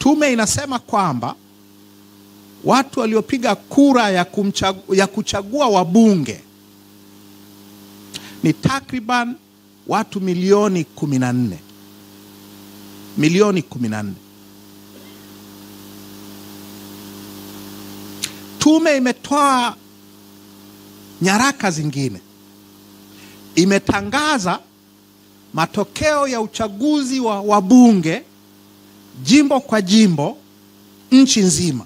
tume inasema kwamba watu waliopiga kura ya kuchagua wabunge ni takriban watu milioni 14. Milioni 14. Tume imetoa nyaraka zingine. Imetangaza matokeo ya uchaguzi wa wabunge jimbo kwa jimbo nchi nzima.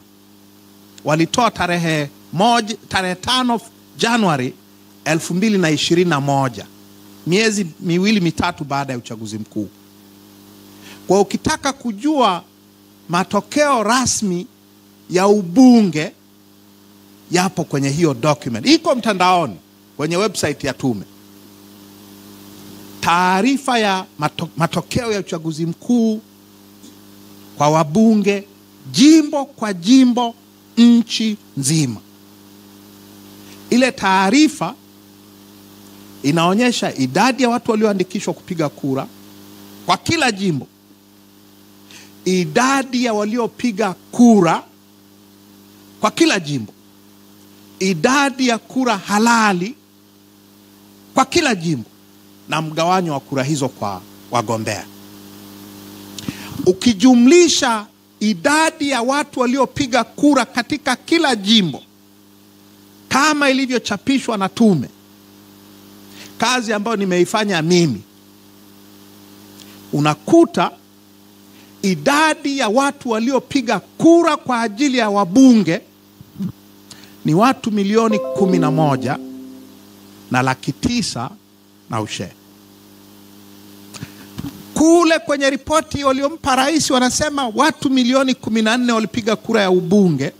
Walitoa tarehe 5 Januari 2021, miezi miwili mitatu baada ya uchaguzi mkuu. Kwa ukitaka kujua matokeo rasmi ya ubunge, yapo kwenye hiyo document. Iko mtandaoni kwenye website ya tume. Taarifa ya matokeo ya uchaguzi mkuu kwa wabunge jimbo kwa jimbo nchi nzima. Ile taarifa inaonyesha idadi ya watu walioandikishwa kupiga kura kwa kila jimbo, idadi ya waliopiga kura kwa kila jimbo, idadi ya kura halali kwa kila jimbo, na mgawanyo wa kura hizo kwa wagombea. Ukijumlisha idadi ya watu waliopiga kura katika kila jimbo kama ilivyochapishwa na tume, kazi ambayo nimeifanya mimi, unakuta idadi ya watu waliopiga kura kwa ajili ya wabunge ni watu milioni 11 na laki 9 na ushe. Kule kwenye ripoti waliompa rais wanasema watu milioni 14 walipiga kura ya ubunge.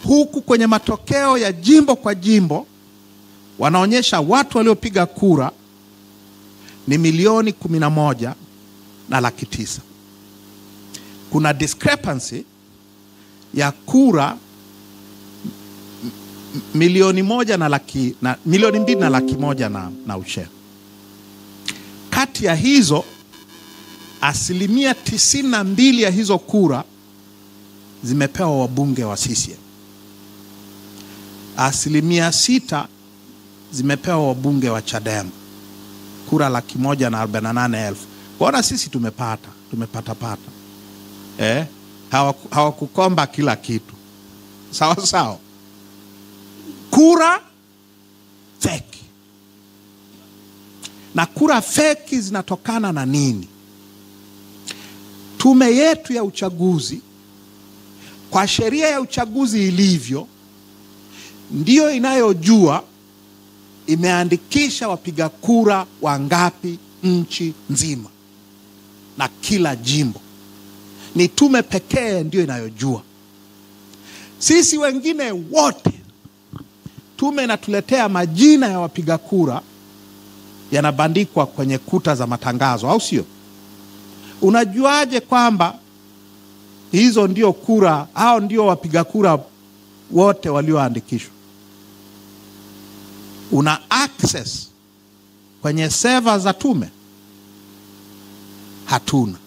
Huku kwenye matokeo ya jimbo kwa jimbo wanaonyesha watu waliopiga kura ni milioni 11 na laki 9. Kuna discrepancy ya kura milioni 1 na laki na milioni 2 na laki 1 na ushe. Kati ya hizo, asilimia 92 ya hizo kura zimepewa wabunge wa CCM. Asilimia 6 zimepewa wabunge wa Chadema, kura 148,000. Kwaona sisi tumepata. Hawakukomba kila kitu. Sawa sawa. Kura feki. Na kura feki zinatokana na nini? Tume yetu ya uchaguzi, kwa sheria ya uchaguzi ilivyo, ndio inayojua imeandikisha wapiga kura wangapi nchi nzima na kila jimbo. Ni tume pekee ndio inayojua. Sisi wengine wote, tume inatuletea majina ya wapiga kura, yanabandikwa kwenye kuta za matangazo, au sio? Unajuaje kwamba hizo ndio kura, hao ndio wapiga kura wote walioandikishwa? Una access kwenye server za tume? Hatuna.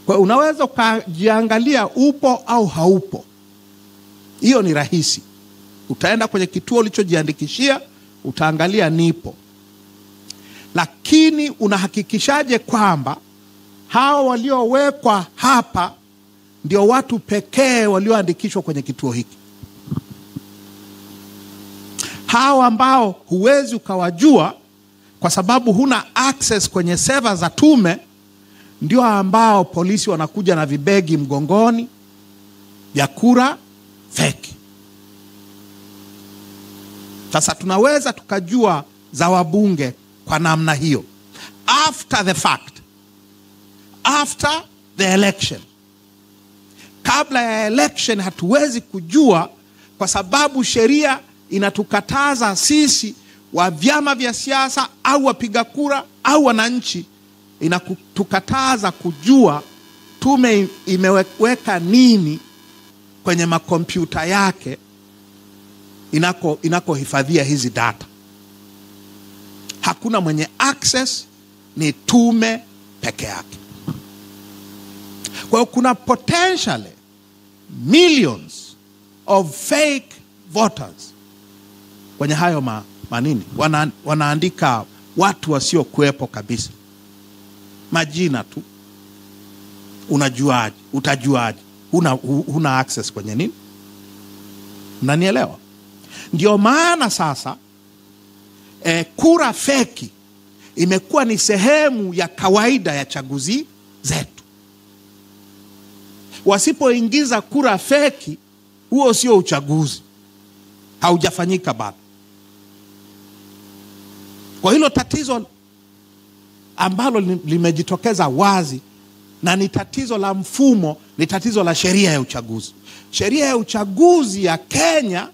Kwa unaweza ukajiangalia upo au haupo. Hiyo ni rahisi. Utaenda kwenye kituo ulichojiandikishia, utaangalia nipo. Lakini unahakikishaje kwamba hao waliowekwa hapa ndio watu pekee walioandikishwa kwenye kituo hiki? Hao ambao huwezi ukawajua kwa sababu huna access kwenye server za tume, ndio ambao polisi wanakuja na vibegi mgongoni vya kura feki. Sasa tunaweza tukajua za wabunge kwa namna hiyo after the fact, after the election. Kabla ya election hatuwezi kujua, kwa sababu sheria inatukataza sisi wa vyama vya siasa au wapiga kura au wananchi, inatukataza kujua tume imeweka nini kwenye makompyuta yake inakohifadhia hizi data. Hakuna mwenye access, ni tume peke yake. Kwa hiyo kuna potentially millions of fake voters kwenye hayo manini. Wanaandika watu wasio kuwepo kabisa, majina tu. Unajuaje? Utajuaje? Huna access kwenye nini? Mnanielewa? Ndio maana sasa kura feki imekuwa ni sehemu ya kawaida ya chaguzi zetu. Wasipoingiza kura feki, huo sio uchaguzi, haujafanyika bado. Kwa hilo tatizo ambalo limejitokeza wazi, na ni tatizo la mfumo, ni tatizo la sheria ya uchaguzi. Sheria ya uchaguzi ya Kenya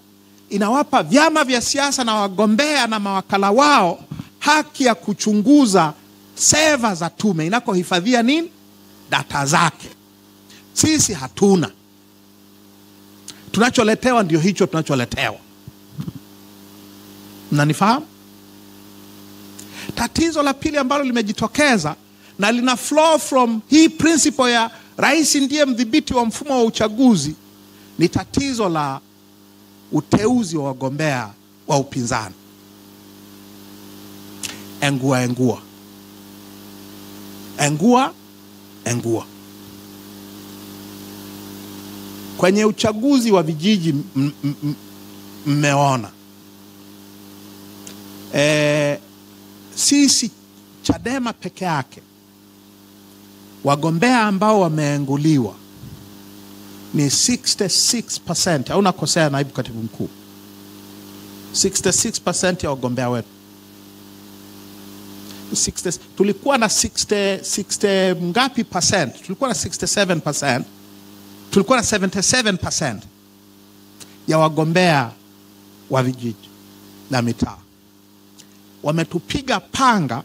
inawapa vyama vya siasa na wagombea na mawakala wao haki ya kuchunguza seva za tume inakohifadhia nini? Data zake. Sisi hatuna. Tunacholetewa ndio hicho tunacholetewa. Mnanifahamu? Tatizo la pili ambalo limejitokeza na lina flow from hii principle ya rais ndiye mdhibiti wa mfumo wa uchaguzi, ni tatizo la uteuzi wa wagombea wa upinzani. Engua. Kwenye uchaguzi wa vijiji mmeona. Sisi Chadema peke yake, wagombea ambao wameenguliwa ni 66%. Au nakosea naibu katibu mkuu? 66% ya wagombea wetu. Tulikuwa na 60 ngapi percent? Tulikuwa na 67%. Tulikuwa na 77% ya wagombea wa vijiji na mitaa. Wametupiga panga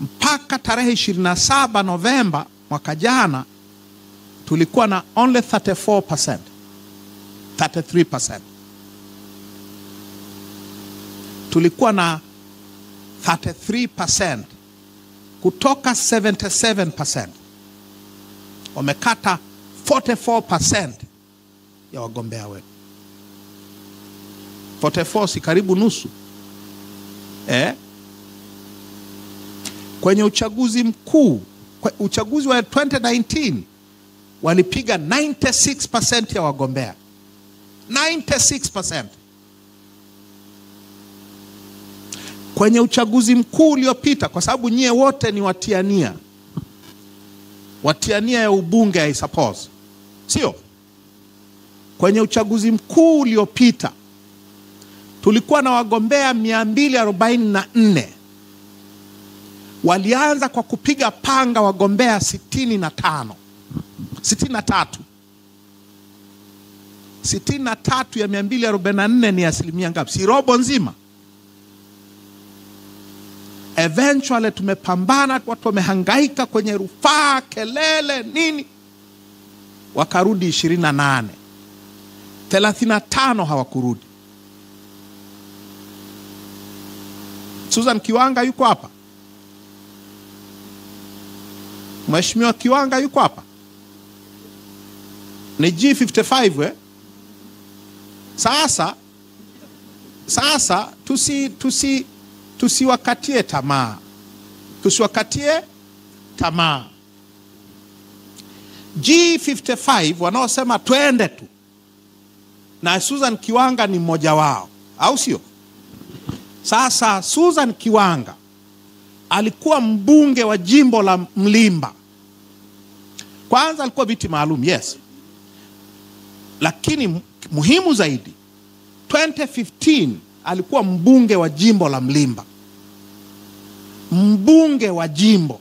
mpaka tarehe 27 Novemba mwaka jana tulikuwa na only 34%, 33%. Tulikuwa na 33% kutoka 77%. Wamekata 44% ya wagombea wetu. 44 si karibu nusu. Kwenye uchaguzi mkuu, uchaguzi wa 2019, walipiga 96% ya wagombea. 96%. Kwenye uchaguzi mkuu uliopita, kwa sababu nyie wote ni watiania ya ubunge, I suppose, sio? Kwenye uchaguzi mkuu uliopita tulikuwa na wagombea 244. Walianza kwa kupiga panga wagombea 63. 63 ya 244 ni asilimia ngapi? Si robo nzima. Eventually tumepambana, watu wamehangaika kwenye rufaa, kelele nini, wakarudi 28. 35 hawakurudi. Susan Kiwanga yuko hapa? Mheshimiwa Kiwanga yuko hapa? Ni G55 Sasa tusiwakatie tamaa. G55 wanaosema twende tu, na Susan Kiwanga ni mmoja wao, au sio? Sasa Susan Kiwanga alikuwa mbunge wa jimbo la Mlimba. Kwanza alikuwa viti maalum, yes. Lakini muhimu zaidi, 2015 alikuwa mbunge wa jimbo la Mlimba. Mbunge wa jimbo.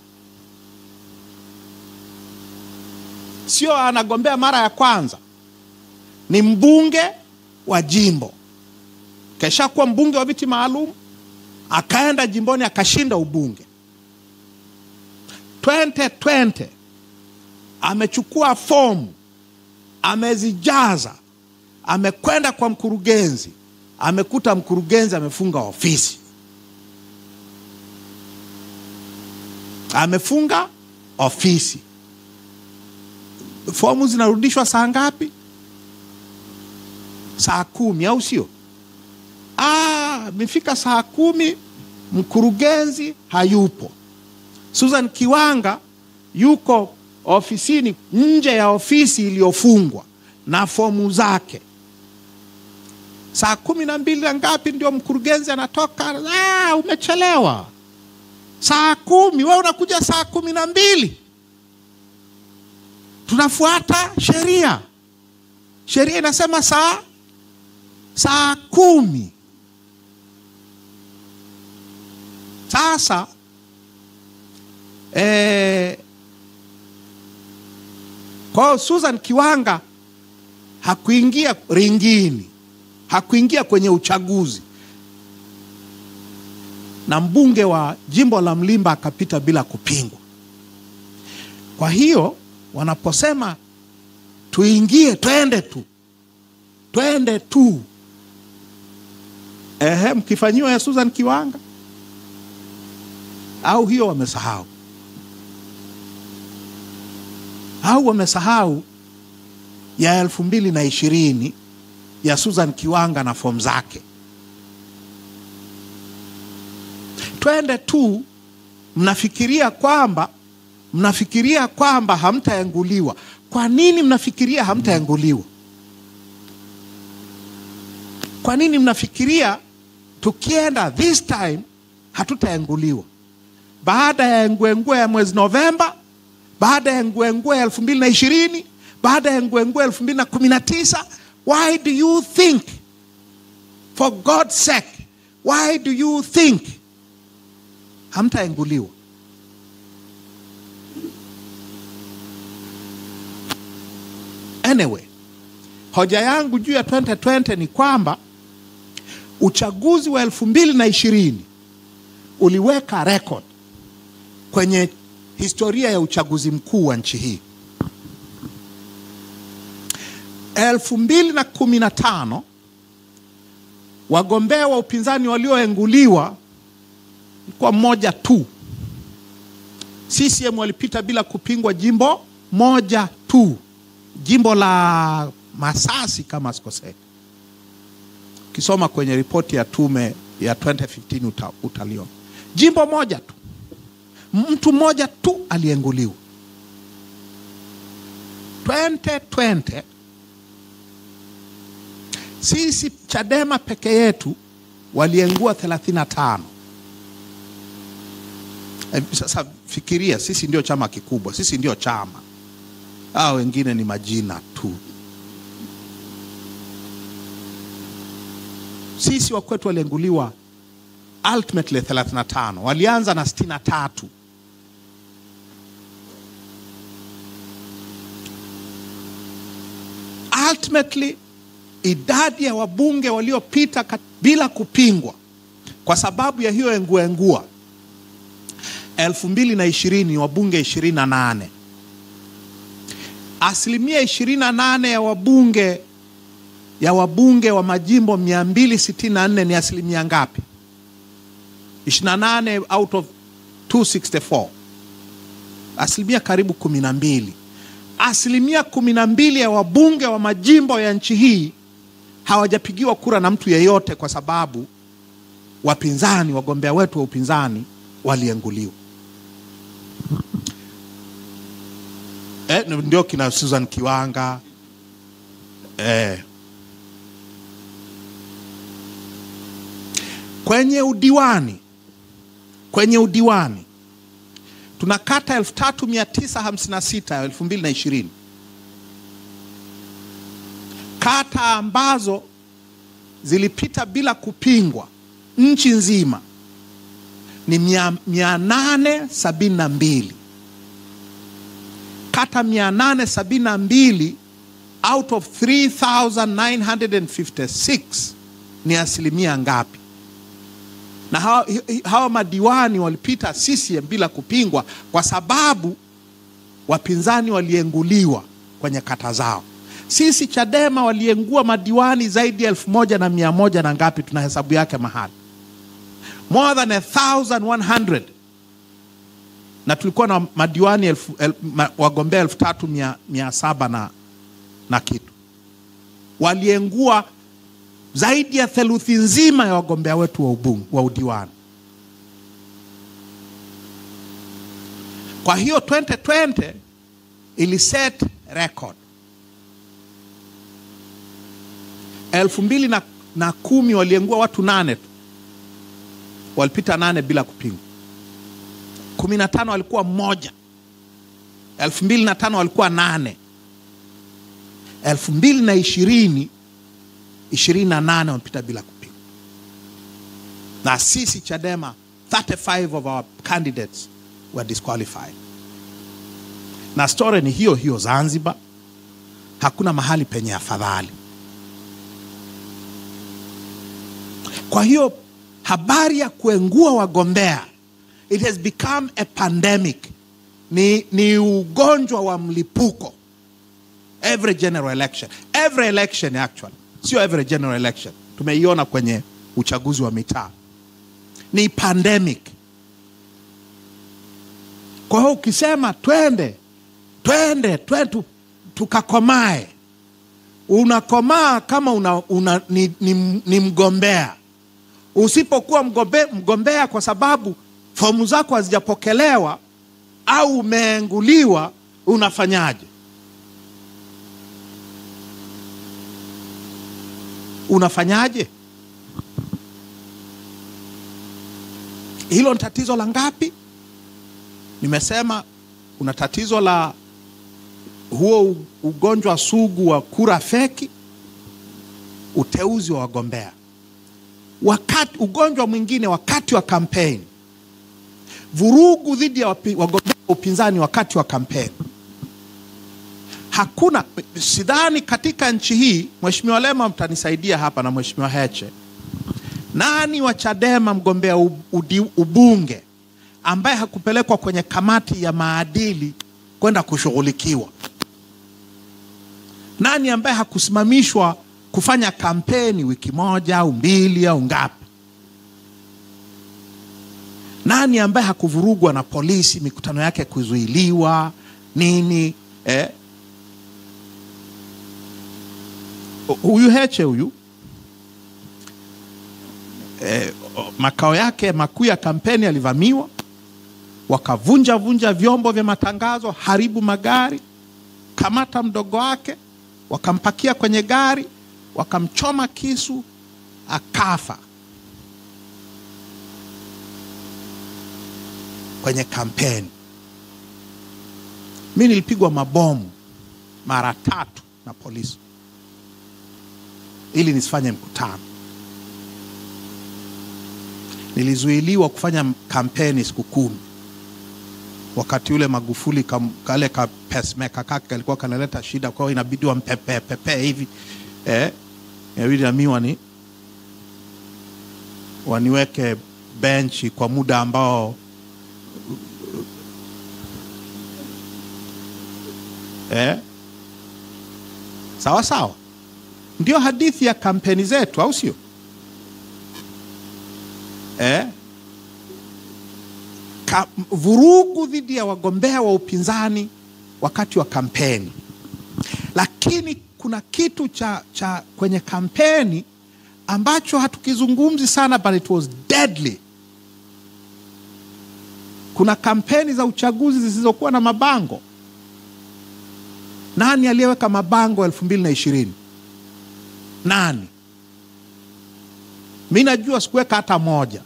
Sio anagombea mara ya kwanza. Ni mbunge wa jimbo. Kesha kuwa mbunge wa viti maalum, akaenda jimboni akashinda ubunge. 2020 amechukua fomu, amezijaza, amekwenda kwa mkurugenzi, amekuta mkurugenzi amefunga ofisi. Amefunga ofisi. Fomu zinarudishwa saa ngapi? Saa 10, au sio? Imefika saa 10, mkurugenzi hayupo. Susan Kiwanga yuko ofisini, nje ya ofisi iliyofungwa na fomu zake. Saa 12 na ngapi ndio mkurugenzi anatoka? Umechelewa. Saa 10, wewe unakuja saa 12. Tunafuata sheria. Sheria inasema saa 10. Sasa kwa Susan Kiwanga hakuingia ringini, hakuingia kwenye uchaguzi, na mbunge wa jimbo la Mlimba akapita bila kupingwa. Kwa hiyo wanaposema tuingie, twende tu, mkifanyiwa ya Susan Kiwanga, au hiyo wamesahau? Au wamesahau ya 2020 ya Susan Kiwanga na fomu zake? Twende tu, mnafikiria kwamba hamtaenguliwa. Kwa nini mnafikiria hamtaenguliwa? Kwa nini mnafikiria tukienda this time hatutaenguliwa? Baada ya ngwengwe ya mwezi Novemba, baada ya ngwengwe ya 2020, baada ya ngwengwe 2019, why do you think, for God's sake, why do you think hamtaenguliwa? Anyway, hoja yangu juu ya 2020 ni kwamba uchaguzi wa 2020 uliweka record kwenye historia ya uchaguzi mkuu wa nchi hii. 2015 wagombea wa upinzani walioenguliwa kwa mmoja tu. CCM walipita bila kupingwa jimbo moja tu, jimbo la Masasi kama sikosei. Kisoma kwenye ripoti ya tume ya 2015 utaliona. Jimbo moja tu, mtu mmoja tu alienguliwa. 2020 sisi Chadema peke yetu waliengua 35. Sasa fikiria, sisi ndio chama kikubwa, sisi ndio chama, hao wengine ni majina tu. Sisi wa kwetu walienguliwa ultimately 35, walianza na 63. Ultimately idadi ya wabunge waliopita bila kupingwa kwa sababu ya hiyo engua 2020 wabunge 28. Asilimia 28 ya wabunge wa majimbo 264 ni asilimia ngapi? 28 out of 264. Asilimia karibu 12. Asilimia 12 ya wabunge wa majimbo ya nchi hii hawajapigiwa kura na mtu yeyote kwa sababu wapinzani, wagombea wetu wa upinzani walienguliwa. Ndio kina Susan Kiwanga. Kwenye udiwani tunakata 3956 2020. Kata ambazo zilipita bila kupingwa nchi nzima ni 872. Kata 872 out of 3956 ni asilimia ngapi? Na hawa madiwani walipita CCM bila kupingwa kwa sababu wapinzani walienguliwa kwenye kata zao. Sisi Chadema waliengua madiwani zaidi ya 1100 na ngapi, tunahesabu yake mahali. More than 1100. na tulikuwa na madiwani wagombea 3,700 na kitu. Waliengua zaidi ya theluthi nzima ya wagombea wetu wa udiwani. Kwa hiyo 2020 ili set record. 2010 waliengua watu 8 tu. Walipita 8 bila kupingwa. 15 walikuwa 1. 2005 walikuwa 8. 2020 28 walipita bila kupingwa. Na sisi Chadema 35 of our candidates were disqualified. Na story ni hiyo hiyo Zanzibar. Hakuna mahali penye afadhali. Kwa hiyo habari ya kuengua wagombea, it has become a pandemic. Ni ugonjwa wa mlipuko. Every general election. Every election actually. Sio every general election. Tumeiona kwenye uchaguzi wa mitaa. Ni pandemic. Kwa hiyo ukisema twende tukakomae. Unakomaa kama ni mgombea. Usipokuwa mgombea kwa sababu fomu zako hazijapokelewa au umeenguliwa, unafanyaje? Unafanyaje? Hilo ni tatizo la ngapi? Nimesema kuna tatizo la huo ugonjwa sugu wa kura feki, uteuzi wa wagombea. Ugonjwa mwingine wakati wa kampeni, vurugu dhidi ya wagombea upinzani wakati wa kampeni. Hakuna, sidhani katika nchi hii, Mheshimiwa Lema mtanisaidia hapa na Mheshimiwa Heche, nani wa Chadema mgombea ubunge ambaye hakupelekwa kwenye kamati ya maadili kwenda kushughulikiwa? Nani ambaye hakusimamishwa kufanya kampeni wiki moja au 2 au ngapi? Nani ambaye hakuvurugwa na polisi, mikutano yake kuzuiliwa nini? Huyu Heche huyu, makao yake makuu ya kampeni alivamiwa, wakavunja vyombo vya matangazo, haribu magari, kamata mdogo wake, wakampakia kwenye gari, wakamchoma kisu, akafa kwenye kampeni. Mimi nilipigwa mabomu mara 3 na polisi ili nisifanye mkutano. Nilizuiliwa kufanya kampeni siku 10. Wakati ule Magufuli kale ka pacemaker kake kalikuwa kanaleta shida, kwa hiyo inabidi wampepe hivi. Inabidi na mimi waniweke benchi kwa muda ambao sawa sawa. Ndio hadithi ya kampeni zetu, au sio? Vurugu dhidi ya wagombea wa upinzani wakati wa kampeni. Lakini kuna kitu cha kwenye kampeni ambacho hatukizungumzi sana, but it was deadly. Kuna kampeni za uchaguzi zisizokuwa na mabango. Nani aliyeweka mabango 2020? Nani? Mimi najua sikuweka hata moja.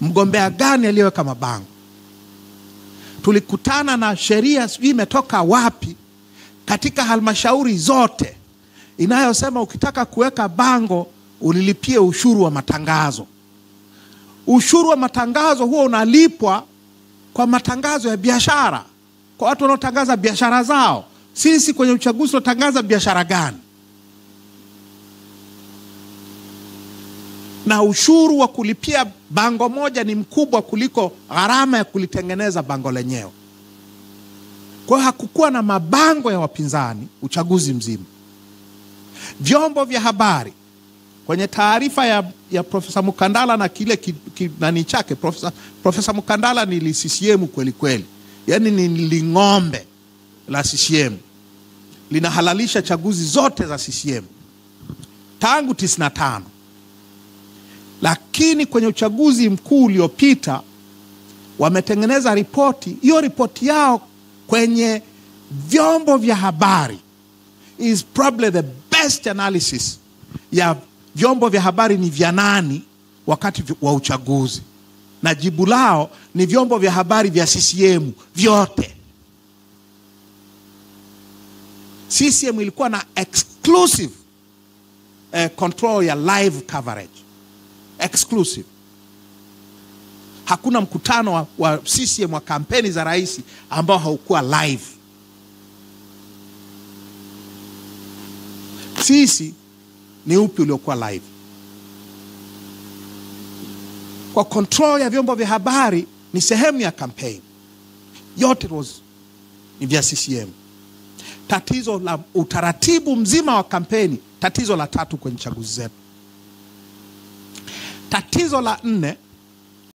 Mgombea gani aliyeweka mabango? Tulikutana na sheria sijui imetoka wapi katika halmashauri zote inayosema ukitaka kuweka bango ulilipie ushuru wa matangazo. Ushuru wa matangazo huo unalipwa kwa matangazo ya biashara, kwa watu wanaotangaza biashara zao. Sisi kwenye uchaguzi tunatangaza biashara gani? Na ushuru wa kulipia bango moja ni mkubwa kuliko gharama ya kulitengeneza bango lenyewe. Kwa hakukuwa na mabango ya wapinzani uchaguzi mzima. Vyombo vya habari Kwenye taarifa ya Profesa Mkandala na kile nani chake, Profesa Mkandala ni CCM kweli kweli. Yaani ni ling'ombe la CCM. Linahalalisha chaguzi zote za CCM tangu 95. Lakini kwenye uchaguzi mkuu uliopita wametengeneza ripoti. Hiyo ripoti yao kwenye vyombo vya habari is probably the best analysis ya vyombo vya habari ni vya nani wakati wa uchaguzi. Na jibu lao ni vyombo vya habari vya CCM vyote. CCM ilikuwa na exclusive control ya live coverage. Exclusive. Hakuna mkutano wa CCM wa kampeni za rais ambao haukuwa live. Sisi ni upi uliokuwa live? Kwa control ya vyombo vya habari ni sehemu ya campaign. Yote ni vya CCM. Tatizo la utaratibu mzima wa kampeni, tatizo la 3 kwenye chaguzi zetu. Tatizo la 4